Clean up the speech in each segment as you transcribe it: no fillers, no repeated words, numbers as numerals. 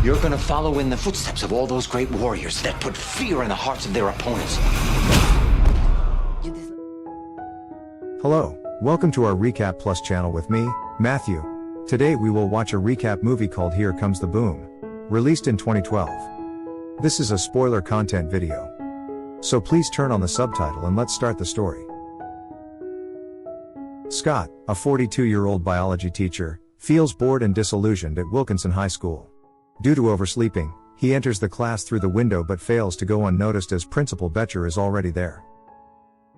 You're gonna follow in the footsteps of all those great warriors that put fear in the hearts of their opponents. Hello, welcome to our RecapPlus channel with me, Matthew. Today we will watch a recap movie called Here Comes the Boom, released in 2012. This is a spoiler content video. So please turn on the subtitle and let's start the story. Scott, a 42-year-old biology teacher, feels bored and disillusioned at Wilkinson High School. Due to oversleeping, he enters the class through the window but fails to go unnoticed as Principal Betcher is already there.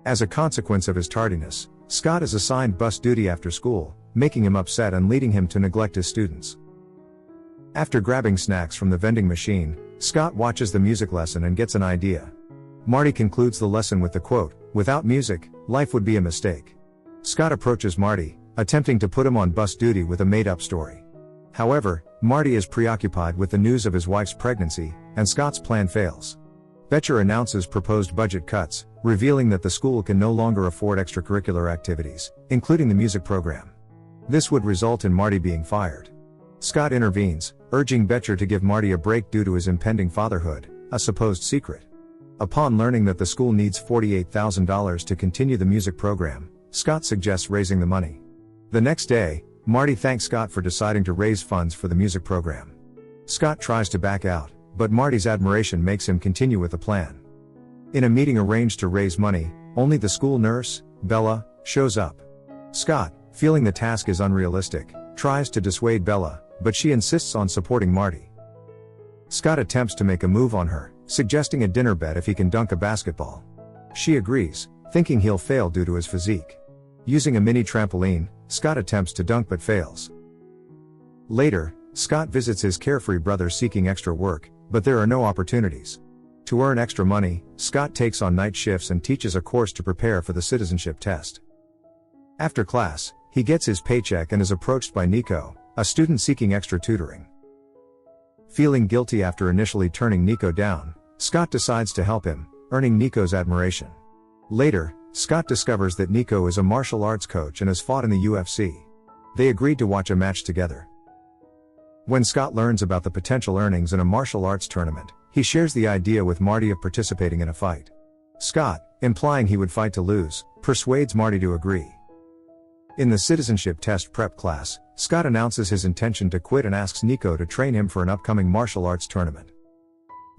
As a consequence of his tardiness, Scott is assigned bus duty after school, making him upset and leading him to neglect his students. After grabbing snacks from the vending machine, Scott watches the music lesson and gets an idea. Marty concludes the lesson with the quote, "Without music, life would be a mistake." Scott approaches Marty, attempting to put him on bus duty with a made-up story. However, Marty is preoccupied with the news of his wife's pregnancy, and Scott's plan fails. Betcher announces proposed budget cuts, revealing that the school can no longer afford extracurricular activities, including the music program. This would result in Marty being fired. Scott intervenes, urging Betcher to give Marty a break due to his impending fatherhood, a supposed secret. Upon learning that the school needs $48,000 to continue the music program, Scott suggests raising the money. The next day, Marty thanks Scott for deciding to raise funds for the music program. Scott tries to back out, but Marty's admiration makes him continue with the plan. In a meeting arranged to raise money, only the school nurse, Bella, shows up. Scott, feeling the task is unrealistic, tries to dissuade Bella, but she insists on supporting Marty. Scott attempts to make a move on her, suggesting a dinner bet if he can dunk a basketball. She agrees, thinking he'll fail due to his physique. Using a mini trampoline, Scott attempts to dunk but fails. Later, Scott visits his carefree brother seeking extra work, but there are no opportunities. To earn extra money, Scott takes on night shifts and teaches a course to prepare for the citizenship test. After class, he gets his paycheck and is approached by Nico, a student seeking extra tutoring. Feeling guilty after initially turning Nico down, Scott decides to help him, earning Nico's admiration. Later, Scott discovers that Nico is a martial arts coach and has fought in the UFC. They agreed to watch a match together. When Scott learns about the potential earnings in a martial arts tournament, he shares the idea with Marty of participating in a fight. Scott, implying he would fight to lose, persuades Marty to agree. In the citizenship test prep class, Scott announces his intention to quit and asks Nico to train him for an upcoming martial arts tournament.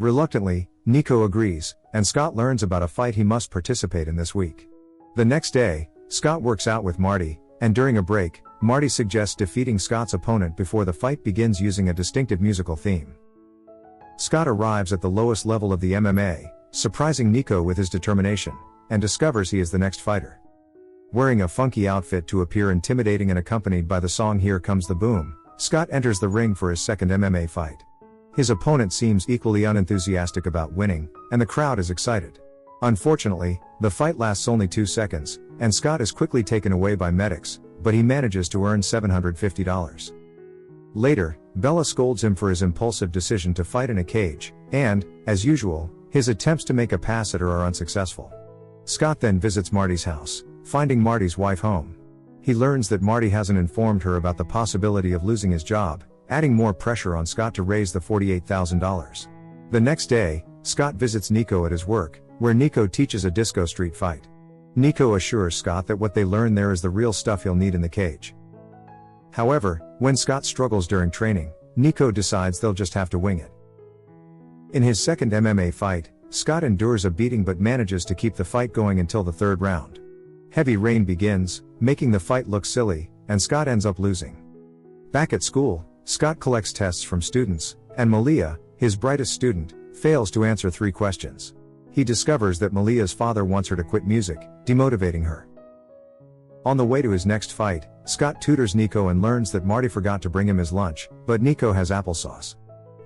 Reluctantly, Nico agrees, and Scott learns about a fight he must participate in this week. The next day, Scott works out with Marty, and during a break, Marty suggests defeating Scott's opponent before the fight begins using a distinctive musical theme. Scott arrives at the lowest level of the MMA, surprising Nico with his determination, and discovers he is the next fighter. Wearing a funky outfit to appear intimidating and accompanied by the song Here Comes the Boom, Scott enters the ring for his second MMA fight. His opponent seems equally unenthusiastic about winning, and the crowd is excited. Unfortunately, the fight lasts only 2 seconds, and Scott is quickly taken away by medics, but he manages to earn $750. Later, Bella scolds him for his impulsive decision to fight in a cage, and, as usual, his attempts to make a pass at her are unsuccessful. Scott then visits Marty's house, finding Marty's wife home. He learns that Marty hasn't informed her about the possibility of losing his job, adding more pressure on Scott to raise the $48,000. The next day, Scott visits Nico at his work, where Nico teaches a disco street fight. Nico assures Scott that what they learn there is the real stuff he'll need in the cage. However, when Scott struggles during training, Nico decides they'll just have to wing it. In his second MMA fight, Scott endures a beating but manages to keep the fight going until the third round. Heavy rain begins, making the fight look silly, and Scott ends up losing. Back at school, Scott collects tests from students, and Malia, his brightest student, fails to answer 3 questions. He discovers that Malia's father wants her to quit music, demotivating her. On the way to his next fight, Scott tutors Nico and learns that Marty forgot to bring him his lunch, but Nico has applesauce.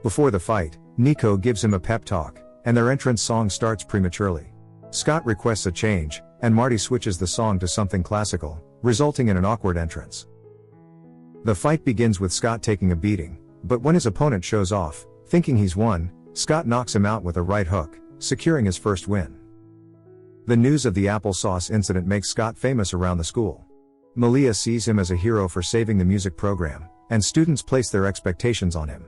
Before the fight, Nico gives him a pep talk, and their entrance song starts prematurely. Scott requests a change, and Marty switches the song to something classical, resulting in an awkward entrance. The fight begins with Scott taking a beating, but when his opponent shows off, thinking he's won, Scott knocks him out with a right hook, securing his first win. The news of the applesauce incident makes Scott famous around the school. Malia sees him as a hero for saving the music program, and students place their expectations on him.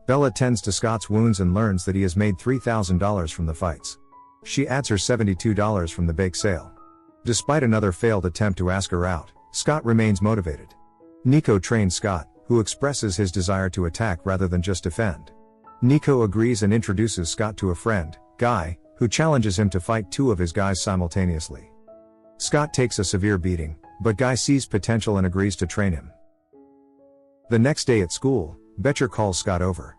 Bella tends to Scott's wounds and learns that he has made $3,000 from the fights. She adds her $72 from the bake sale. Despite another failed attempt to ask her out, Scott remains motivated. Nico trains Scott, who expresses his desire to attack rather than just defend. Nico agrees and introduces Scott to a friend, Guy, who challenges him to fight two of his guys simultaneously. Scott takes a severe beating, but Guy sees potential and agrees to train him. The next day at school, Betcher calls Scott over.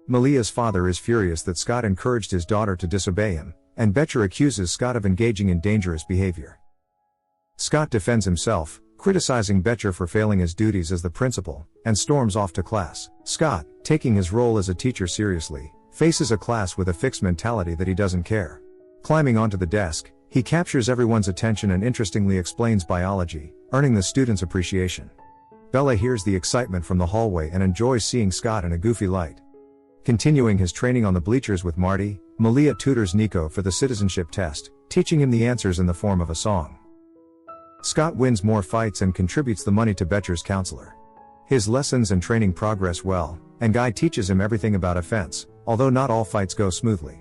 Malia's father is furious that Scott encouraged his daughter to disobey him, and Betcher accuses Scott of engaging in dangerous behavior. Scott defends himself, criticizing Betcher for failing his duties as the principal, and storms off to class. Scott, taking his role as a teacher seriously, faces a class with a fixed mentality that he doesn't care. Climbing onto the desk, he captures everyone's attention and interestingly explains biology, earning the students' appreciation. Bella hears the excitement from the hallway and enjoys seeing Scott in a goofy light. Continuing his training on the bleachers with Marty, Malia tutors Nico for the citizenship test, teaching him the answers in the form of a song. Scott wins more fights and contributes the money to Betcher's counselor. His lessons and training progress well, and Guy teaches him everything about offense, although not all fights go smoothly.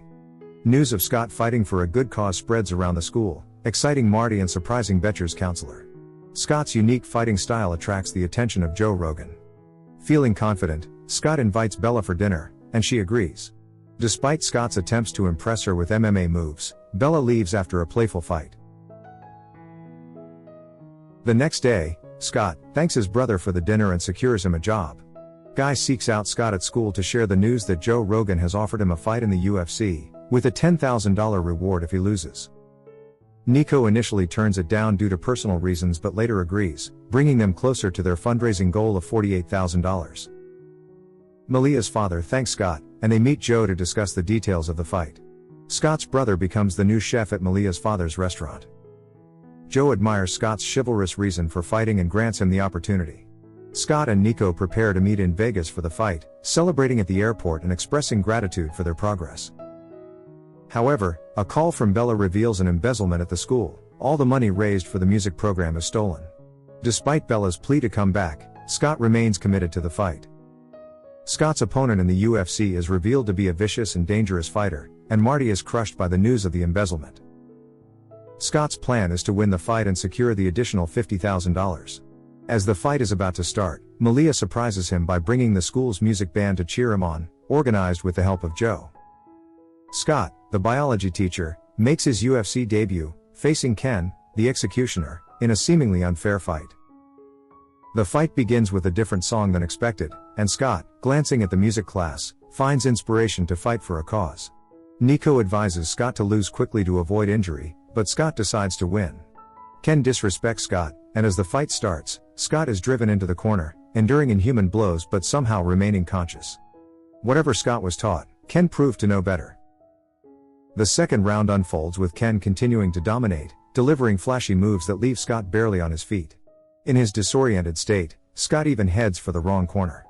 News of Scott fighting for a good cause spreads around the school, exciting Marty and surprising Betcher's counselor. Scott's unique fighting style attracts the attention of Joe Rogan. Feeling confident, Scott invites Bella for dinner, and she agrees. Despite Scott's attempts to impress her with MMA moves, Bella leaves after a playful fight. The next day, Scott thanks his brother for the dinner and secures him a job. Guy seeks out Scott at school to share the news that Joe Rogan has offered him a fight in the UFC, with a $10,000 reward if he loses. Nico initially turns it down due to personal reasons but later agrees, bringing them closer to their fundraising goal of $48,000. Malia's father thanks Scott, and they meet Joe to discuss the details of the fight. Scott's brother becomes the new chef at Malia's father's restaurant. Joe admires Scott's chivalrous reason for fighting and grants him the opportunity. Scott and Nico prepare to meet in Vegas for the fight, celebrating at the airport and expressing gratitude for their progress. However, a call from Bella reveals an embezzlement at the school. All the money raised for the music program is stolen. Despite Bella's plea to come back, Scott remains committed to the fight. Scott's opponent in the UFC is revealed to be a vicious and dangerous fighter, and Marty is crushed by the news of the embezzlement. Scott's plan is to win the fight and secure the additional $50,000. As the fight is about to start, Malia surprises him by bringing the school's music band to cheer him on, organized with the help of Joe. Scott, the biology teacher, makes his UFC debut, facing Ken, the executioner, in a seemingly unfair fight. The fight begins with a different song than expected, and Scott, glancing at the music class, finds inspiration to fight for a cause. Nico advises Scott to lose quickly to avoid injury, but Scott decides to win. Ken disrespects Scott, and as the fight starts, Scott is driven into the corner, enduring inhuman blows but somehow remaining conscious. Whatever Scott was taught, Ken proved to know better. The second round unfolds with Ken continuing to dominate, delivering flashy moves that leave Scott barely on his feet. In his disoriented state, Scott even heads for the wrong corner.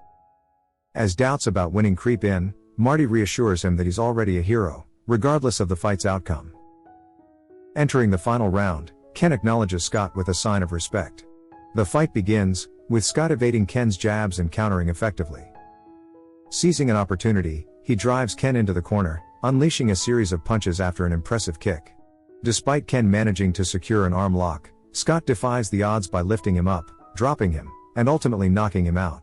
As doubts about winning creep in, Marty reassures him that he's already a hero, regardless of the fight's outcome. Entering the final round, Ken acknowledges Scott with a sign of respect. The fight begins, with Scott evading Ken's jabs and countering effectively. Seizing an opportunity, he drives Ken into the corner, unleashing a series of punches after an impressive kick. Despite Ken managing to secure an arm lock, Scott defies the odds by lifting him up, dropping him, and ultimately knocking him out.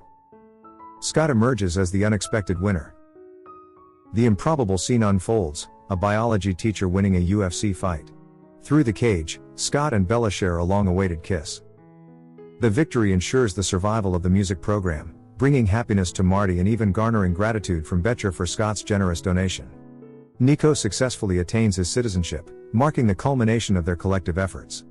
Scott emerges as the unexpected winner. The improbable scene unfolds, a biology teacher winning a UFC fight. Through the cage, Scott and Bella share a long-awaited kiss. The victory ensures the survival of the music program, bringing happiness to Marty and even garnering gratitude from Betcher for Scott's generous donation. Nico successfully attains his citizenship, marking the culmination of their collective efforts.